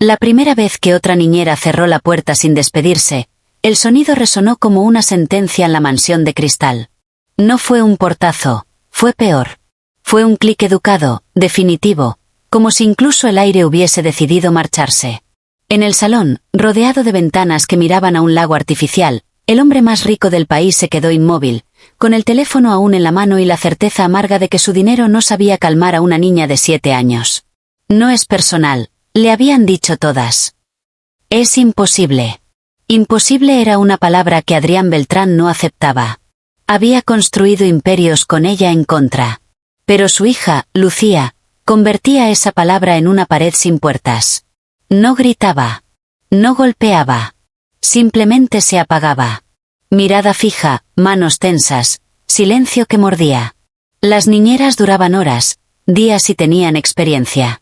La primera vez que otra niñera cerró la puerta sin despedirse, el sonido resonó como una sentencia en la mansión de cristal. No fue un portazo, fue peor. Fue un clic educado, definitivo, como si incluso el aire hubiese decidido marcharse. En el salón, rodeado de ventanas que miraban a un lago artificial, el hombre más rico del país se quedó inmóvil, con el teléfono aún en la mano y la certeza amarga de que su dinero no sabía calmar a una niña de 7 años. No es personal, le habían dicho todas. Es imposible. Imposible era una palabra que Adrián Beltrán no aceptaba. Había construido imperios con ella en contra. Pero su hija, Lucía, convertía esa palabra en una pared sin puertas. No gritaba. No golpeaba. Simplemente se apagaba. Mirada fija, manos tensas, silencio que mordía. Las niñeras duraban horas, días y tenían experiencia.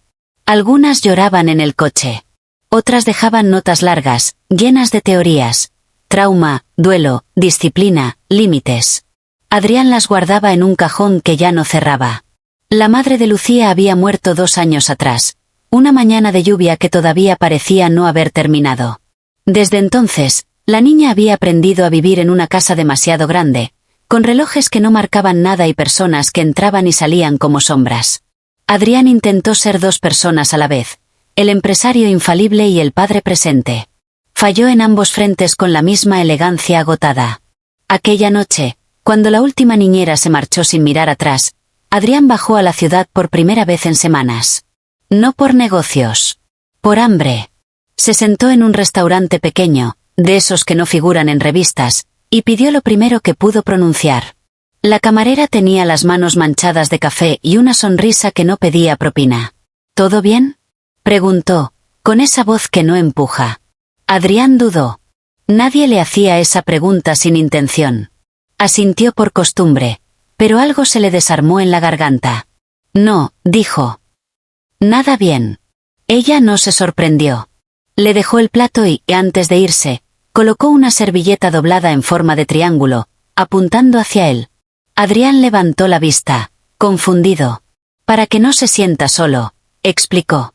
Algunas lloraban en el coche. Otras dejaban notas largas, llenas de teorías. Trauma, duelo, disciplina, límites. Adrián las guardaba en un cajón que ya no cerraba. La madre de Lucía había muerto 2 años atrás, una mañana de lluvia que todavía parecía no haber terminado. Desde entonces, la niña había aprendido a vivir en una casa demasiado grande, con relojes que no marcaban nada y personas que entraban y salían como sombras. Adrián intentó ser 2 personas a la vez, el empresario infalible y el padre presente. Falló en ambos frentes con la misma elegancia agotada. Aquella noche, cuando la última niñera se marchó sin mirar atrás, Adrián bajó a la ciudad por primera vez en semanas. No por negocios. Por hambre. Se sentó en un restaurante pequeño, de esos que no figuran en revistas, y pidió lo primero que pudo pronunciar. La camarera tenía las manos manchadas de café y una sonrisa que no pedía propina. ¿Todo bien?, preguntó, con esa voz que no empuja. Adrián dudó. Nadie le hacía esa pregunta sin intención. Asintió por costumbre, pero algo se le desarmó en la garganta. No, dijo. Nada bien. Ella no se sorprendió. Le dejó el plato y, antes de irse, colocó una servilleta doblada en forma de triángulo, apuntando hacia él. Adrián levantó la vista, confundido. Para que no se sienta solo, explicó.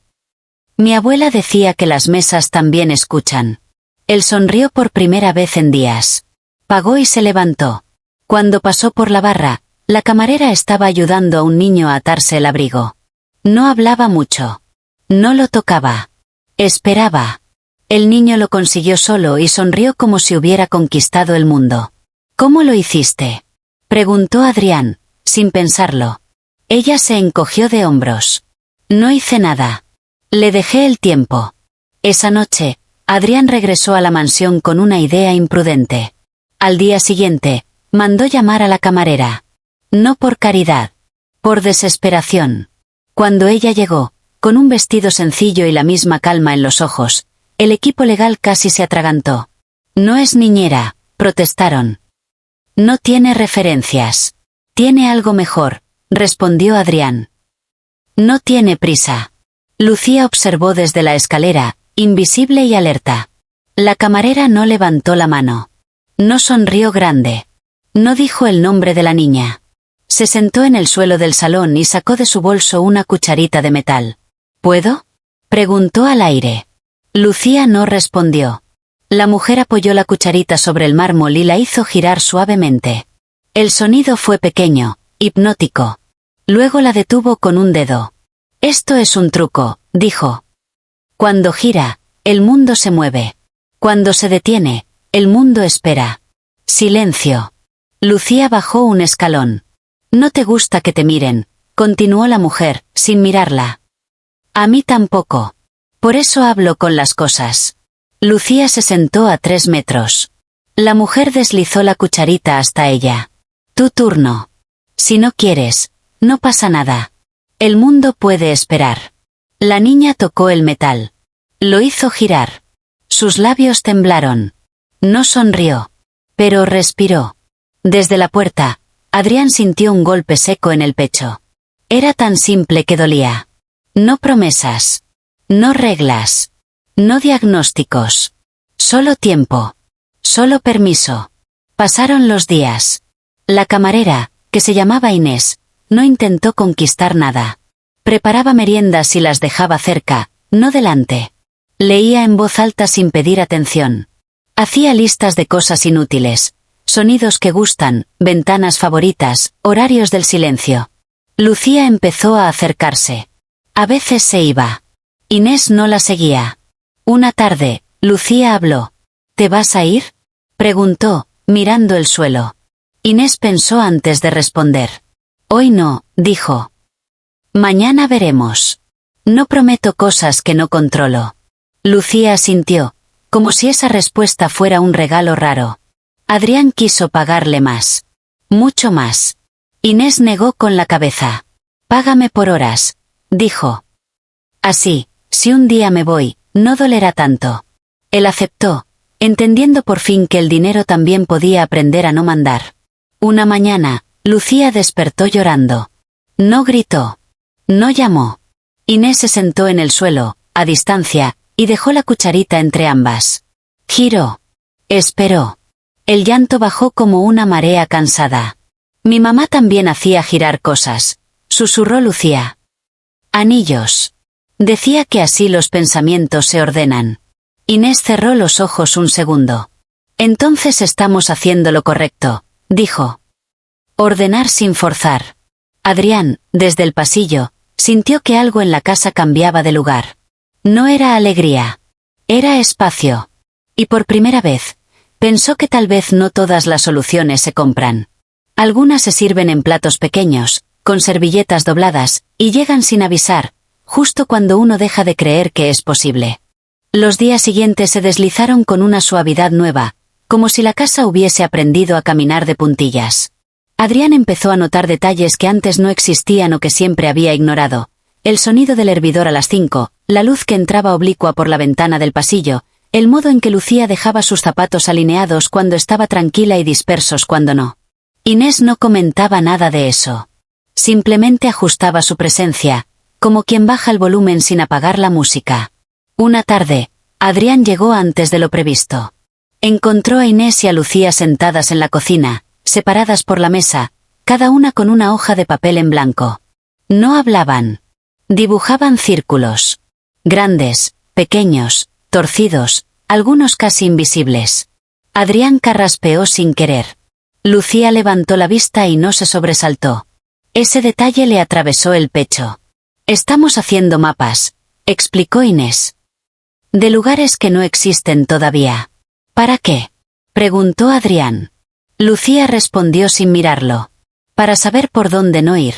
Mi abuela decía que las mesas también escuchan. Él sonrió por primera vez en días. Pagó y se levantó. Cuando pasó por la barra, la camarera estaba ayudando a un niño a atarse el abrigo. No hablaba mucho. No lo tocaba. Esperaba. El niño lo consiguió solo y sonrió como si hubiera conquistado el mundo. ¿Cómo lo hiciste?, preguntó Adrián, sin pensarlo. Ella se encogió de hombros. No hice nada. Le dejé el tiempo. Esa noche, Adrián regresó a la mansión con una idea imprudente. Al día siguiente, mandó llamar a la camarera. No por caridad. Por desesperación. Cuando ella llegó, con un vestido sencillo y la misma calma en los ojos, el equipo legal casi se atragantó. No es niñera, protestaron. No tiene referencias. Tiene algo mejor, respondió Adrián. No tiene prisa. Lucía observó desde la escalera, invisible y alerta. La camarera no levantó la mano. No sonrió grande. No dijo el nombre de la niña. Se sentó en el suelo del salón y sacó de su bolso una cucharita de metal. ¿Puedo?, preguntó al aire. Lucía no respondió. La mujer apoyó la cucharita sobre el mármol y la hizo girar suavemente. El sonido fue pequeño, hipnótico. Luego la detuvo con un dedo. Esto es un truco, dijo. Cuando gira, el mundo se mueve. Cuando se detiene, el mundo espera. Silencio. Lucía bajó un escalón. No te gusta que te miren, continuó la mujer, sin mirarla. A mí tampoco. Por eso hablo con las cosas. Lucía se sentó a 3 metros. La mujer deslizó la cucharita hasta ella. Tu turno. Si no quieres, no pasa nada. El mundo puede esperar. La niña tocó el metal. Lo hizo girar. Sus labios temblaron. No sonrió. Pero respiró. Desde la puerta, Adrián sintió un golpe seco en el pecho. Era tan simple que dolía. No promesas. No reglas. No diagnósticos. Solo tiempo. Solo permiso. Pasaron los días. La camarera, que se llamaba Inés, no intentó conquistar nada. Preparaba meriendas y las dejaba cerca, no delante. Leía en voz alta sin pedir atención. Hacía listas de cosas inútiles, sonidos que gustan, ventanas favoritas, horarios del silencio. Lucía empezó a acercarse. A veces se iba. Inés no la seguía. Una tarde, Lucía habló. ¿Te vas a ir?, preguntó, mirando el suelo. Inés pensó antes de responder. Hoy no, dijo. Mañana veremos. No prometo cosas que no controlo. Lucía asintió, como si esa respuesta fuera un regalo raro. Adrián quiso pagarle más. Mucho más. Inés negó con la cabeza. Págame por horas, dijo. Así, si un día me voy, no dolerá tanto. Él aceptó, entendiendo por fin que el dinero también podía aprender a no mandar. Una mañana, Lucía despertó llorando. No gritó. No llamó. Inés se sentó en el suelo, a distancia, y dejó la cucharita entre ambas. Giró. Esperó. El llanto bajó como una marea cansada. Mi mamá también hacía girar cosas, susurró Lucía. Anillos. Decía que así los pensamientos se ordenan. Inés cerró los ojos un segundo. Entonces estamos haciendo lo correcto, dijo. Ordenar sin forzar. Adrián, desde el pasillo, sintió que algo en la casa cambiaba de lugar. No era alegría. Era espacio. Y por primera vez, pensó que tal vez no todas las soluciones se compran. Algunas se sirven en platos pequeños, con servilletas dobladas, y llegan sin avisar, justo cuando uno deja de creer que es posible. Los días siguientes se deslizaron con una suavidad nueva, como si la casa hubiese aprendido a caminar de puntillas. Adrián empezó a notar detalles que antes no existían o que siempre había ignorado. El sonido del hervidor a las 5, la luz que entraba oblicua por la ventana del pasillo, el modo en que Lucía dejaba sus zapatos alineados cuando estaba tranquila y dispersos cuando no. Inés no comentaba nada de eso. Simplemente ajustaba su presencia, como quien baja el volumen sin apagar la música. Una tarde, Adrián llegó antes de lo previsto. Encontró a Inés y a Lucía sentadas en la cocina, separadas por la mesa, cada una con una hoja de papel en blanco. No hablaban. Dibujaban círculos. Grandes, pequeños, torcidos, algunos casi invisibles. Adrián carraspeó sin querer. Lucía levantó la vista y no se sobresaltó. Ese detalle le atravesó el pecho. Estamos haciendo mapas, explicó Inés. De lugares que no existen todavía. ¿Para qué?, preguntó Adrián. Lucía respondió sin mirarlo. Para saber por dónde no ir.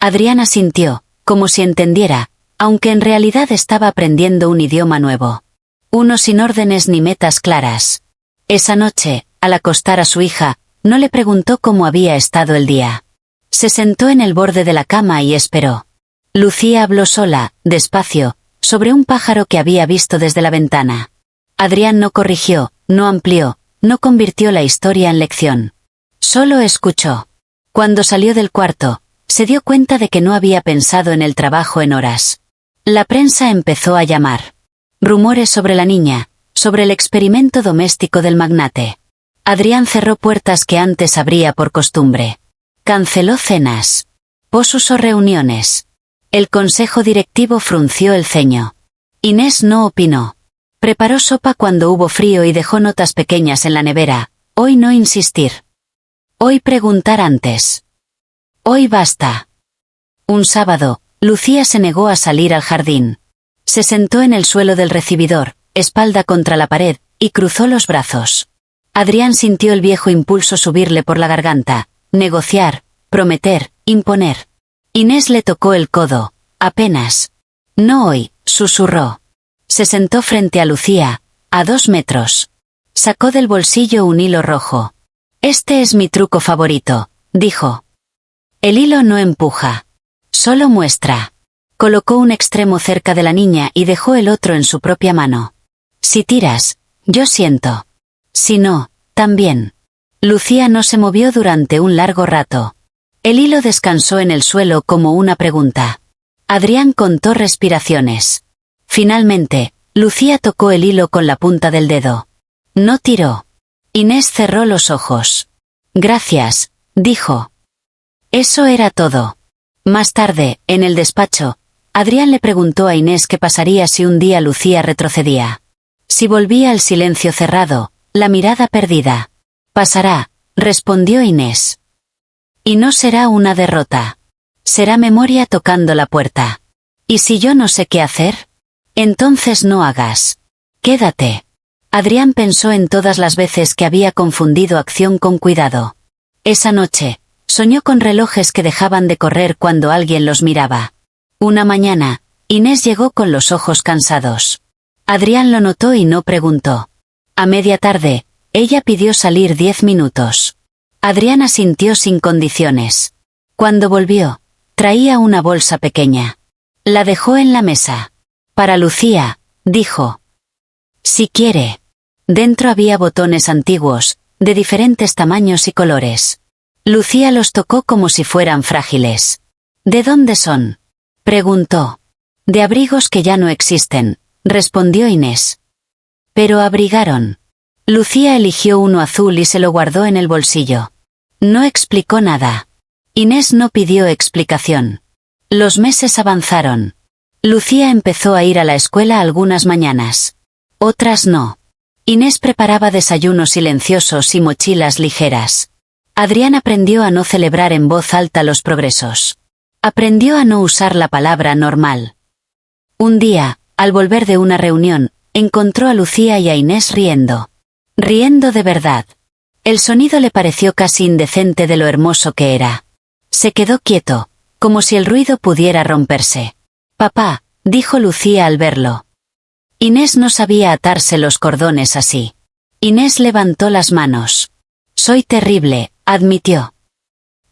Adrián asintió, como si entendiera, aunque en realidad estaba aprendiendo un idioma nuevo. Uno sin órdenes ni metas claras. Esa noche, al acostar a su hija, no le preguntó cómo había estado el día. Se sentó en el borde de la cama y esperó. Lucía habló sola, despacio, sobre un pájaro que había visto desde la ventana. Adrián no corrigió, no amplió, no convirtió la historia en lección. Solo escuchó. Cuando salió del cuarto, se dio cuenta de que no había pensado en el trabajo en horas. La prensa empezó a llamar. Rumores sobre la niña, sobre el experimento doméstico del magnate. Adrián cerró puertas que antes abría por costumbre. Canceló cenas. Pospuso reuniones. El consejo directivo frunció el ceño. Inés no opinó. Preparó sopa cuando hubo frío y dejó notas pequeñas en la nevera. Hoy no insistir. Hoy preguntar antes. Hoy basta. Un sábado, Lucía se negó a salir al jardín. Se sentó en el suelo del recibidor, espalda contra la pared, y cruzó los brazos. Adrián sintió el viejo impulso subirle por la garganta, negociar, prometer, imponer. Inés le tocó el codo, apenas. No hoy, susurró. Se sentó frente a Lucía, a 2 metros. Sacó del bolsillo un hilo rojo. Este es mi truco favorito, dijo. El hilo no empuja. Solo muestra. Colocó un extremo cerca de la niña y dejó el otro en su propia mano. Si tiras, yo siento. Si no, también. Lucía no se movió durante un largo rato. El hilo descansó en el suelo como una pregunta. Adrián contó respiraciones. Finalmente, Lucía tocó el hilo con la punta del dedo. No tiró. Inés cerró los ojos. Gracias, dijo. Eso era todo. Más tarde, en el despacho, Adrián le preguntó a Inés qué pasaría si un día Lucía retrocedía. Si volvía al silencio cerrado, la mirada perdida. Pasará, respondió Inés. Y no será una derrota. Será memoria tocando la puerta. ¿Y si yo no sé qué hacer? Entonces no hagas. Quédate. Adrián pensó en todas las veces que había confundido acción con cuidado. Esa noche, soñó con relojes que dejaban de correr cuando alguien los miraba. Una mañana, Inés llegó con los ojos cansados. Adrián lo notó y no preguntó. A media tarde, ella pidió salir 10 minutos. Adrián asintió sin condiciones. Cuando volvió, traía una bolsa pequeña. La dejó en la mesa. Para Lucía, dijo. Si quiere. Dentro había botones antiguos, de diferentes tamaños y colores. Lucía los tocó como si fueran frágiles. ¿De dónde son? Preguntó. De abrigos que ya no existen, respondió Inés. Pero abrigaron. Lucía eligió uno azul y se lo guardó en el bolsillo. No explicó nada. Inés no pidió explicación. Los meses avanzaron. Lucía empezó a ir a la escuela algunas mañanas. Otras no. Inés preparaba desayunos silenciosos y mochilas ligeras. Adrián aprendió a no celebrar en voz alta los progresos. Aprendió a no usar la palabra normal. Un día, al volver de una reunión, encontró a Lucía y a Inés riendo. Riendo de verdad. El sonido le pareció casi indecente de lo hermoso que era. Se quedó quieto, como si el ruido pudiera romperse. Papá, dijo Lucía al verlo. Inés no sabía atarse los cordones así. Inés levantó las manos. Soy terrible, admitió.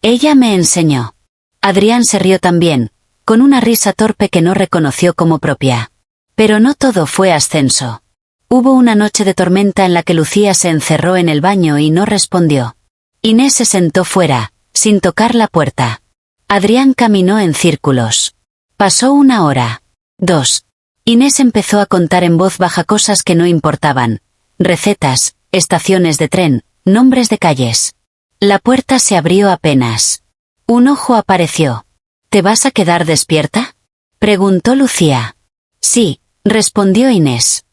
Ella me enseñó. Adrián se rió también, con una risa torpe que no reconoció como propia. Pero no todo fue ascenso. Hubo una noche de tormenta en la que Lucía se encerró en el baño y no respondió. Inés se sentó fuera, sin tocar la puerta. Adrián caminó en círculos. Pasó 1 hora. 2. Inés empezó a contar en voz baja cosas que no importaban. Recetas, estaciones de tren, nombres de calles. La puerta se abrió apenas. Un ojo apareció. ¿Te vas a quedar despierta? Preguntó Lucía. Sí, respondió Inés.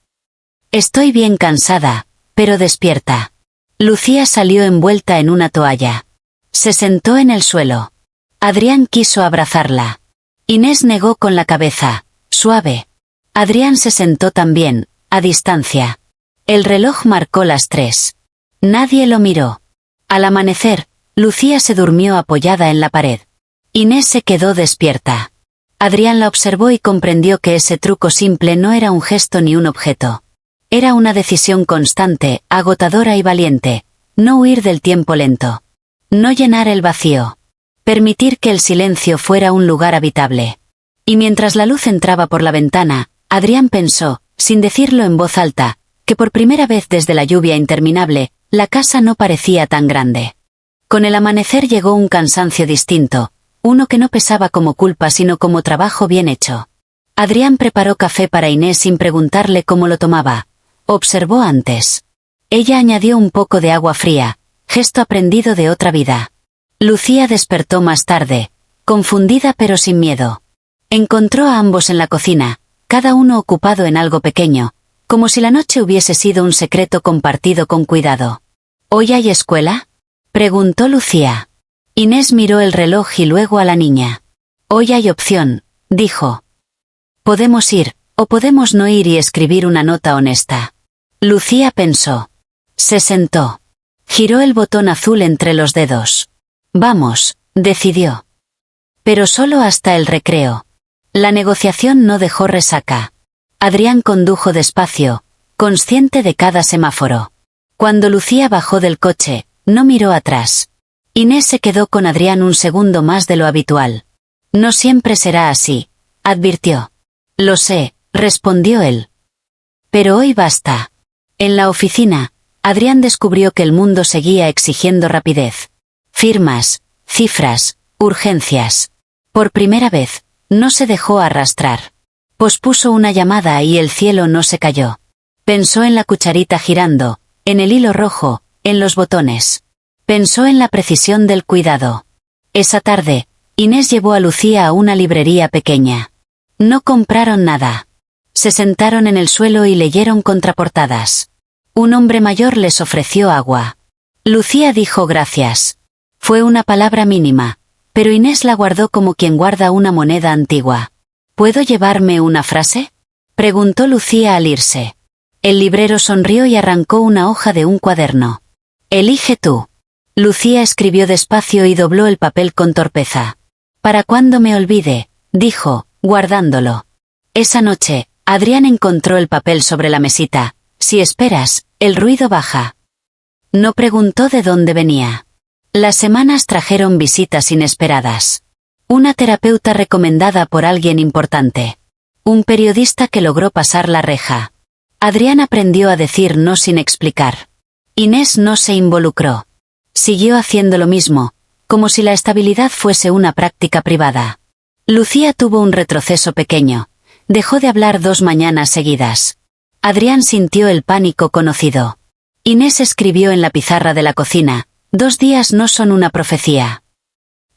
Estoy bien cansada, pero despierta. Lucía salió envuelta en una toalla. Se sentó en el suelo. Adrián quiso abrazarla. Inés negó con la cabeza, suave. Adrián se sentó también, a distancia. El reloj marcó las 3. Nadie lo miró. Al amanecer, Lucía se durmió apoyada en la pared. Inés se quedó despierta. Adrián la observó y comprendió que ese truco simple no era un gesto ni un objeto. Era una decisión constante, agotadora y valiente. No huir del tiempo lento. No llenar el vacío. Permitir que el silencio fuera un lugar habitable. Y mientras la luz entraba por la ventana, Adrián pensó, sin decirlo en voz alta, que por primera vez desde la lluvia interminable, la casa no parecía tan grande. Con el amanecer llegó un cansancio distinto, uno que no pesaba como culpa sino como trabajo bien hecho. Adrián preparó café para Inés sin preguntarle cómo lo tomaba. Observó antes. Ella añadió un poco de agua fría, gesto aprendido de otra vida. Lucía despertó más tarde, confundida pero sin miedo. Encontró a ambos en la cocina, cada uno ocupado en algo pequeño, como si la noche hubiese sido un secreto compartido con cuidado. ¿Hoy hay escuela? Preguntó Lucía. Inés miró el reloj y luego a la niña. Hoy hay opción, dijo. Podemos ir, o podemos no ir y escribir una nota honesta. Lucía pensó. Se sentó. Giró el botón azul entre los dedos. Vamos, decidió. Pero solo hasta el recreo. La negociación no dejó resaca. Adrián condujo despacio, consciente de cada semáforo. Cuando Lucía bajó del coche, no miró atrás. Inés se quedó con Adrián un segundo más de lo habitual. No siempre será así, advirtió. Lo sé, respondió él. Pero hoy basta. En la oficina, Adrián descubrió que el mundo seguía exigiendo rapidez. Firmas, cifras, urgencias. Por primera vez, no se dejó arrastrar. Pospuso una llamada y el cielo no se cayó. Pensó en la cucharita girando, en el hilo rojo, en los botones. Pensó en la precisión del cuidado. Esa tarde, Inés llevó a Lucía a una librería pequeña. No compraron nada. Se sentaron en el suelo y leyeron contraportadas. Un hombre mayor les ofreció agua. Lucía dijo gracias. Fue una palabra mínima, pero Inés la guardó como quien guarda una moneda antigua. ¿Puedo llevarme una frase?, preguntó Lucía al irse. El librero sonrió y arrancó una hoja de un cuaderno. Elige tú. Lucía escribió despacio y dobló el papel con torpeza. «Para cuando me olvide», dijo, guardándolo. Esa noche, Adrián encontró el papel sobre la mesita. «Si esperas, el ruido baja». No preguntó de dónde venía. Las semanas trajeron visitas inesperadas. Una terapeuta recomendada por alguien importante. Un periodista que logró pasar la reja. Adrián aprendió a decir no sin explicar. Inés no se involucró. Siguió haciendo lo mismo, como si la estabilidad fuese una práctica privada. Lucía tuvo un retroceso pequeño. Dejó de hablar 2 mañanas seguidas. Adrián sintió el pánico conocido. Inés escribió en la pizarra de la cocina: 2 días no son una profecía.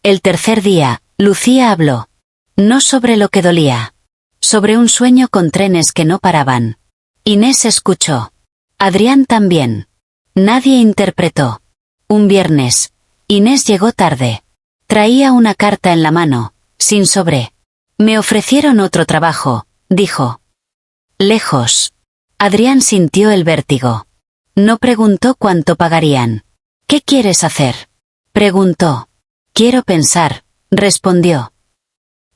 El tercer día, Lucía habló. No sobre lo que dolía. Sobre un sueño con trenes que no paraban. Inés escuchó. Adrián también. Nadie interpretó. Un viernes, Inés llegó tarde. Traía una carta en la mano, sin sobre. Me ofrecieron otro trabajo, dijo. Lejos. Adrián sintió el vértigo. No preguntó cuánto pagarían. ¿Qué quieres hacer?, preguntó. Quiero pensar, respondió.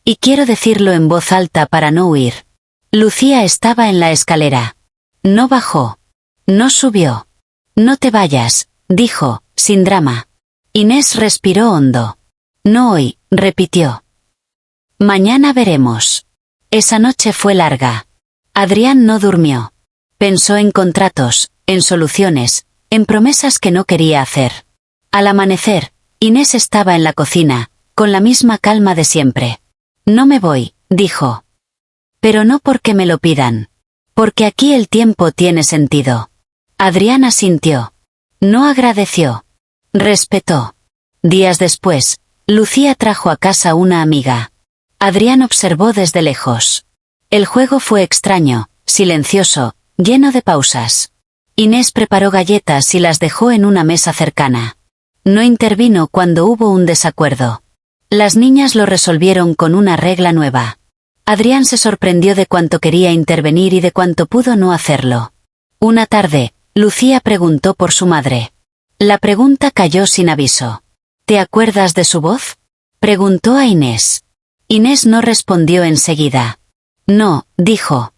Y quiero decirlo en voz alta para no huir. Lucía estaba en la escalera. No bajó. No subió. No te vayas, dijo, sin drama. Inés respiró hondo. No hoy, repitió. Mañana veremos. Esa noche fue larga. Adrián no durmió. Pensó en contratos, en soluciones, en promesas que no quería hacer. Al amanecer, Inés estaba en la cocina, con la misma calma de siempre. No me voy, dijo. Pero no porque me lo pidan. Porque aquí el tiempo tiene sentido. Adrián asintió. No agradeció. Respetó. Días después, Lucía trajo a casa una amiga. Adrián observó desde lejos. El juego fue extraño, silencioso, lleno de pausas. Inés preparó galletas y las dejó en una mesa cercana. No intervino cuando hubo un desacuerdo. Las niñas lo resolvieron con una regla nueva. Adrián se sorprendió de cuánto quería intervenir y de cuánto pudo no hacerlo. Una tarde, Lucía preguntó por su madre. La pregunta cayó sin aviso. ¿Te acuerdas de su voz?, preguntó a Inés. Inés no respondió enseguida. No, dijo.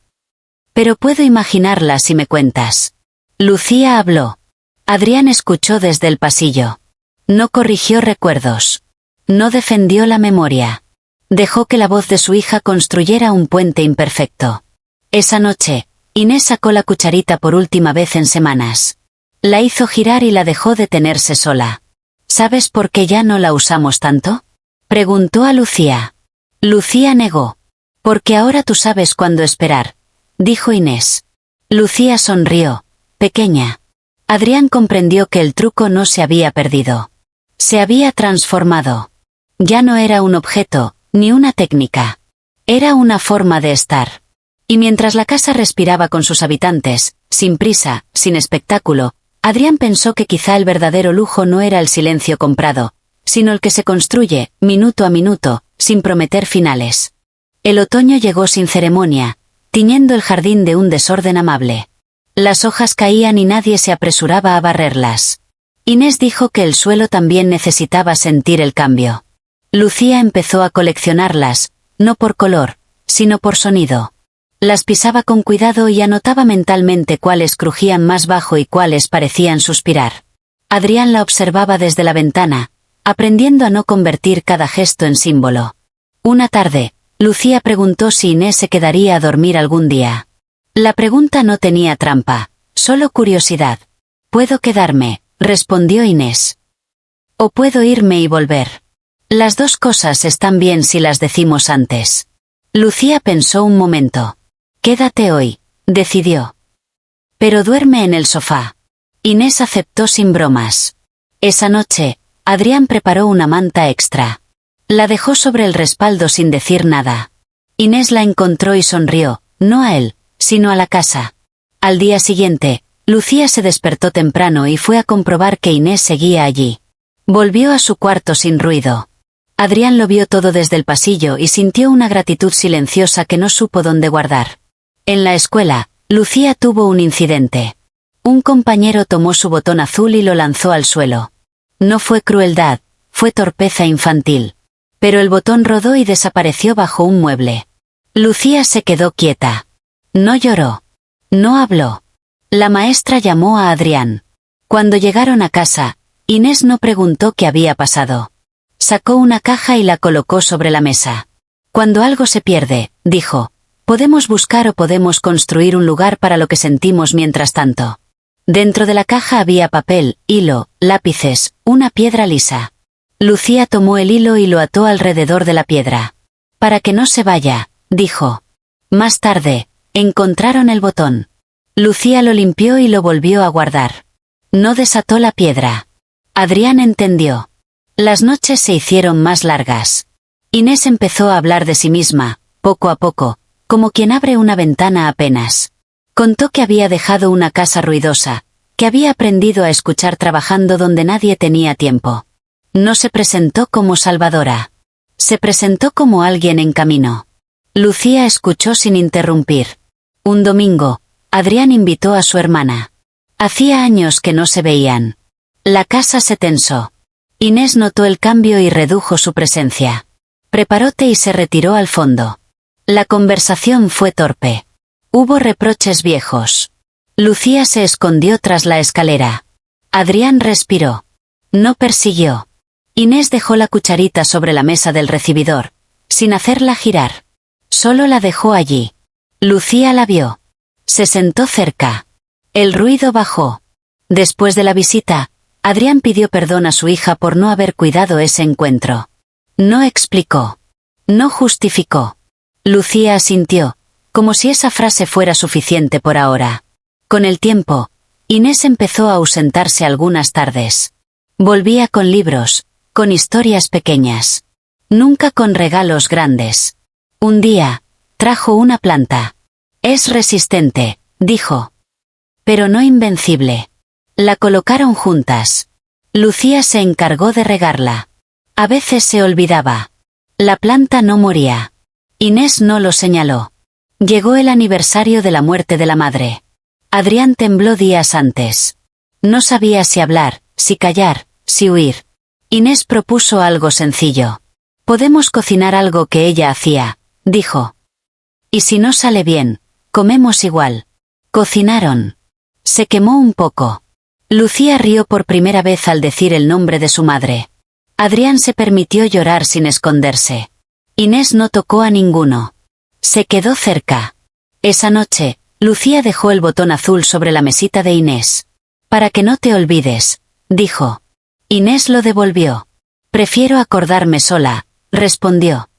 Pero puedo imaginarla si me cuentas. Lucía habló. Adrián escuchó desde el pasillo. No corrigió recuerdos. No defendió la memoria. Dejó que la voz de su hija construyera un puente imperfecto. Esa noche, Inés sacó la cucharita por última vez en semanas. La hizo girar y la dejó detenerse sola. ¿Sabes por qué ya no la usamos tanto?, preguntó a Lucía. Lucía negó. Porque ahora tú sabes cuándo esperar, dijo Inés. Lucía sonrió, pequeña. Adrián comprendió que el truco no se había perdido. Se había transformado. Ya no era un objeto, ni una técnica. Era una forma de estar. Y mientras la casa respiraba con sus habitantes, sin prisa, sin espectáculo, Adrián pensó que quizá el verdadero lujo no era el silencio comprado, sino el que se construye, minuto a minuto, sin prometer finales. El otoño llegó sin ceremonia, tiñendo el jardín de un desorden amable. Las hojas caían y nadie se apresuraba a barrerlas. Inés dijo que el suelo también necesitaba sentir el cambio. Lucía empezó a coleccionarlas, no por color, sino por sonido. Las pisaba con cuidado y anotaba mentalmente cuáles crujían más bajo y cuáles parecían suspirar. Adrián la observaba desde la ventana, aprendiendo a no convertir cada gesto en símbolo. Una tarde, Lucía preguntó si Inés se quedaría a dormir algún día. La pregunta no tenía trampa, solo curiosidad. «Puedo quedarme», respondió Inés. «O puedo irme y volver. Las dos cosas están bien si las decimos antes». Lucía pensó un momento. «Quédate hoy», decidió. «Pero duerme en el sofá». Inés aceptó sin bromas. Esa noche, Adrián preparó una manta extra. La dejó sobre el respaldo sin decir nada. Inés la encontró y sonrió, no a él, sino a la casa. Al día siguiente, Lucía se despertó temprano y fue a comprobar que Inés seguía allí. Volvió a su cuarto sin ruido. Adrián lo vio todo desde el pasillo y sintió una gratitud silenciosa que no supo dónde guardar. En la escuela, Lucía tuvo un incidente. Un compañero tomó su botón azul y lo lanzó al suelo. No fue crueldad, fue torpeza infantil. Pero el botón rodó y desapareció bajo un mueble. Lucía se quedó quieta. No lloró. No habló. La maestra llamó a Adrián. Cuando llegaron a casa, Inés no preguntó qué había pasado. Sacó una caja y la colocó sobre la mesa. Cuando algo se pierde, dijo, podemos buscar o podemos construir un lugar para lo que sentimos mientras tanto. Dentro de la caja había papel, hilo, lápices, una piedra lisa. Lucía tomó el hilo y lo ató alrededor de la piedra. Para que no se vaya, dijo. Más tarde, encontraron el botón. Lucía lo limpió y lo volvió a guardar. No desató la piedra. Adrián entendió. Las noches se hicieron más largas. Inés empezó a hablar de sí misma, poco a poco, como quien abre una ventana apenas. Contó que había dejado una casa ruidosa, que había aprendido a escuchar trabajando donde nadie tenía tiempo. No se presentó como salvadora. Se presentó como alguien en camino. Lucía escuchó sin interrumpir. Un domingo, Adrián invitó a su hermana. Hacía años que no se veían. La casa se tensó. Inés notó el cambio y redujo su presencia. Preparó té y se retiró al fondo. La conversación fue torpe. Hubo reproches viejos. Lucía se escondió tras la escalera. Adrián respiró. No persiguió. Inés dejó la cucharita sobre la mesa del recibidor, sin hacerla girar. Solo la dejó allí. Lucía la vio. Se sentó cerca. El ruido bajó. Después de la visita, Adrián pidió perdón a su hija por no haber cuidado ese encuentro. No explicó. No justificó. Lucía asintió, como si esa frase fuera suficiente por ahora. Con el tiempo, Inés empezó a ausentarse algunas tardes. Volvía con libros, con historias pequeñas. Nunca con regalos grandes. Un día, trajo una planta. Es resistente, dijo. Pero no invencible. La colocaron juntas. Lucía se encargó de regarla. A veces se olvidaba. La planta no moría. Inés no lo señaló. Llegó el aniversario de la muerte de la madre. Adrián tembló días antes. No sabía si hablar, si callar, si huir. Inés propuso algo sencillo. Podemos cocinar algo que ella hacía, dijo. Y si no sale bien, comemos igual. Cocinaron. Se quemó un poco. Lucía rió por primera vez al decir el nombre de su madre. Adrián se permitió llorar sin esconderse. Inés no tocó a ninguno. Se quedó cerca. Esa noche, Lucía dejó el botón azul sobre la mesita de Inés. Para que no te olvides, dijo. Inés lo devolvió. Prefiero acordarme sola, respondió.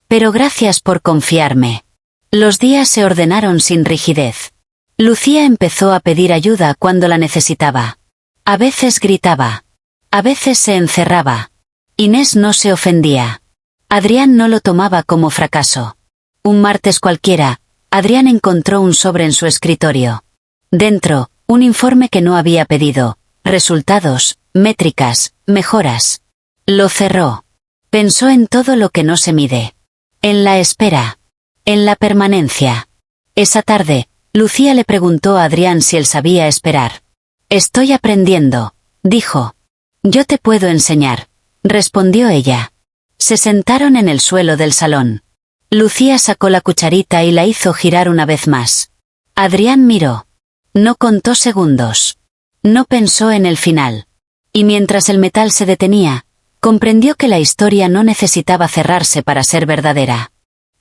Pero gracias por confiarme. Los días se ordenaron sin rigidez. Lucía empezó a pedir ayuda cuando la necesitaba. A veces gritaba. A veces se encerraba. Inés no se ofendía. Adrián no lo tomaba como fracaso. Un martes cualquiera, Adrián encontró un sobre en su escritorio. Dentro, un informe que no había pedido, resultados, métricas, mejoras. Lo cerró. Pensó en todo lo que no se mide. En la espera. En la permanencia. Esa tarde, Lucía le preguntó a Adrián si él sabía esperar. Estoy aprendiendo, dijo. Yo te puedo enseñar, respondió ella. Se sentaron en el suelo del salón. Lucía sacó la cucharita y la hizo girar una vez más. Adrián miró. No contó segundos. No pensó en el final. Y mientras el metal se detenía, comprendió que la historia no necesitaba cerrarse para ser verdadera.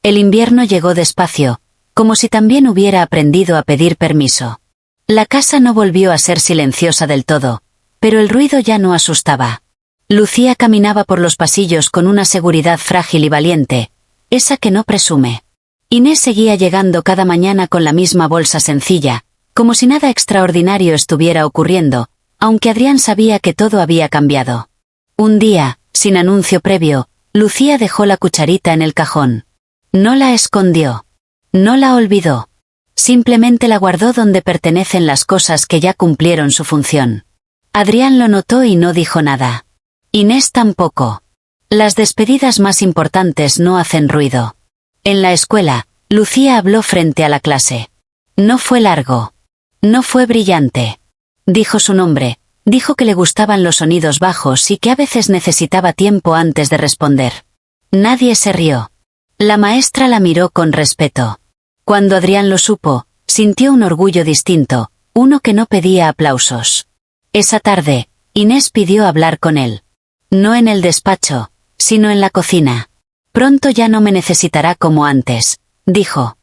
El invierno llegó despacio, como si también hubiera aprendido a pedir permiso. La casa no volvió a ser silenciosa del todo, pero el ruido ya no asustaba. Lucía caminaba por los pasillos con una seguridad frágil y valiente, esa que no presume. Inés seguía llegando cada mañana con la misma bolsa sencilla, como si nada extraordinario estuviera ocurriendo, aunque Adrián sabía que todo había cambiado. Un día, sin anuncio previo, Lucía dejó la cucharita en el cajón. No la escondió. No la olvidó. Simplemente la guardó donde pertenecen las cosas que ya cumplieron su función. Adrián lo notó y no dijo nada. Inés tampoco. Las despedidas más importantes no hacen ruido. En la escuela, Lucía habló frente a la clase. No fue largo. No fue brillante. Dijo su nombre, dijo que le gustaban los sonidos bajos y que a veces necesitaba tiempo antes de responder. Nadie se rió. La maestra la miró con respeto. Cuando Adrián lo supo, sintió un orgullo distinto, uno que no pedía aplausos. Esa tarde, Inés pidió hablar con él. No en el despacho, sino en la cocina. Pronto ya no me necesitará como antes, dijo.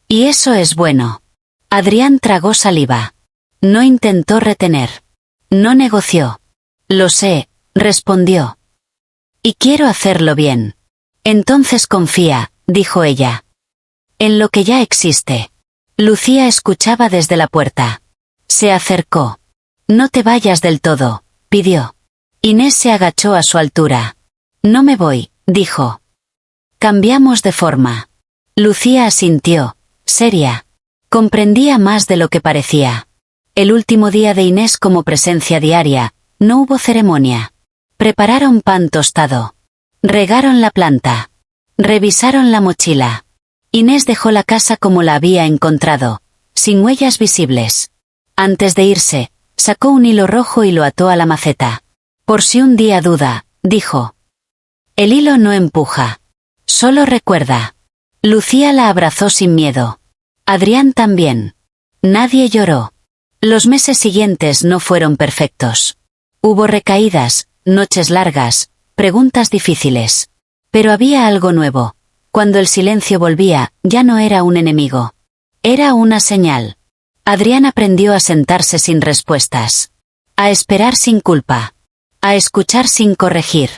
Y eso es bueno. Adrián tragó saliva. No intentó retener. No negoció. Lo sé, respondió. Y quiero hacerlo bien. Entonces confía, dijo ella. En lo que ya existe. Lucía escuchaba desde la puerta. Se acercó. No te vayas del todo, pidió. Inés se agachó a su altura. No me voy, dijo. Cambiamos de forma. Lucía asintió, seria. Comprendía más de lo que parecía. El último día de Inés como presencia diaria, no hubo ceremonia. Prepararon pan tostado. Regaron la planta. Revisaron la mochila. Inés dejó la casa como la había encontrado, sin huellas visibles. Antes de irse, sacó un hilo rojo y lo ató a la maceta. Por si un día duda, dijo. El hilo no empuja. Solo recuerda. Lucía la abrazó sin miedo. Adrián también. Nadie lloró. Los meses siguientes no fueron perfectos. Hubo recaídas, noches largas, preguntas difíciles. Pero había algo nuevo. Cuando el silencio volvía, ya no era un enemigo. Era una señal. Adrián aprendió a sentarse sin respuestas. A esperar sin culpa. A escuchar sin corregir.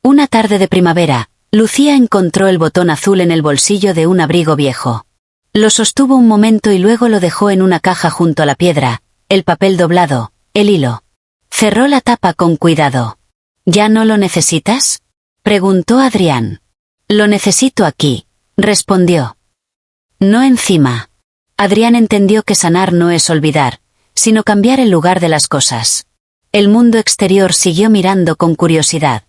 Una tarde de primavera, Lucía encontró el botón azul en el bolsillo de un abrigo viejo. Lo sostuvo un momento y luego lo dejó en una caja junto a la piedra, el papel doblado, el hilo. Cerró la tapa con cuidado. ¿Ya no lo necesitas?, preguntó Adrián. Lo necesito aquí, respondió. No encima. Adrián entendió que sanar no es olvidar, sino cambiar el lugar de las cosas. El mundo exterior siguió mirando con curiosidad.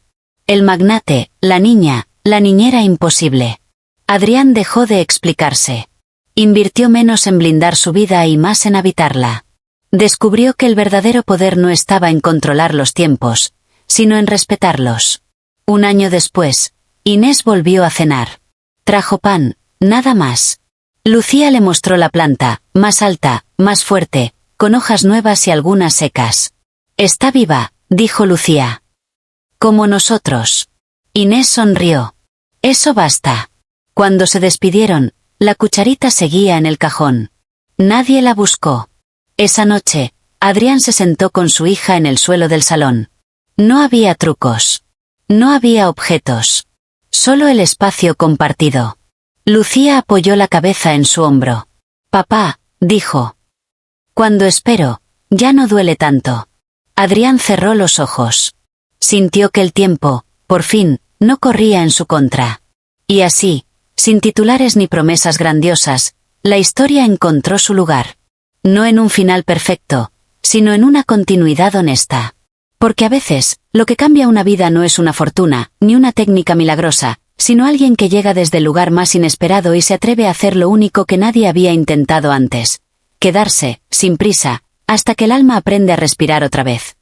El magnate, la niña, la niñera imposible. Adrián dejó de explicarse. Invirtió menos en blindar su vida y más en habitarla. Descubrió que el verdadero poder no estaba en controlar los tiempos, sino en respetarlos. Un año después, Inés volvió a cenar. Trajo pan, nada más. Lucía le mostró la planta, más alta, más fuerte, con hojas nuevas y algunas secas. Está viva, dijo Lucía. Como nosotros. Inés sonrió. Eso basta. Cuando se despidieron, la cucharita seguía en el cajón. Nadie la buscó. Esa noche, Adrián se sentó con su hija en el suelo del salón. No había trucos. No había objetos. Solo el espacio compartido. Lucía apoyó la cabeza en su hombro. Papá, dijo. Cuando espero, ya no duele tanto. Adrián cerró los ojos. Sintió que el tiempo, por fin, no corría en su contra. Y así, sin titulares ni promesas grandiosas, la historia encontró su lugar. No en un final perfecto, sino en una continuidad honesta. Porque a veces, lo que cambia una vida no es una fortuna, ni una técnica milagrosa, sino alguien que llega desde el lugar más inesperado y se atreve a hacer lo único que nadie había intentado antes. Quedarse, sin prisa, hasta que el alma aprende a respirar otra vez.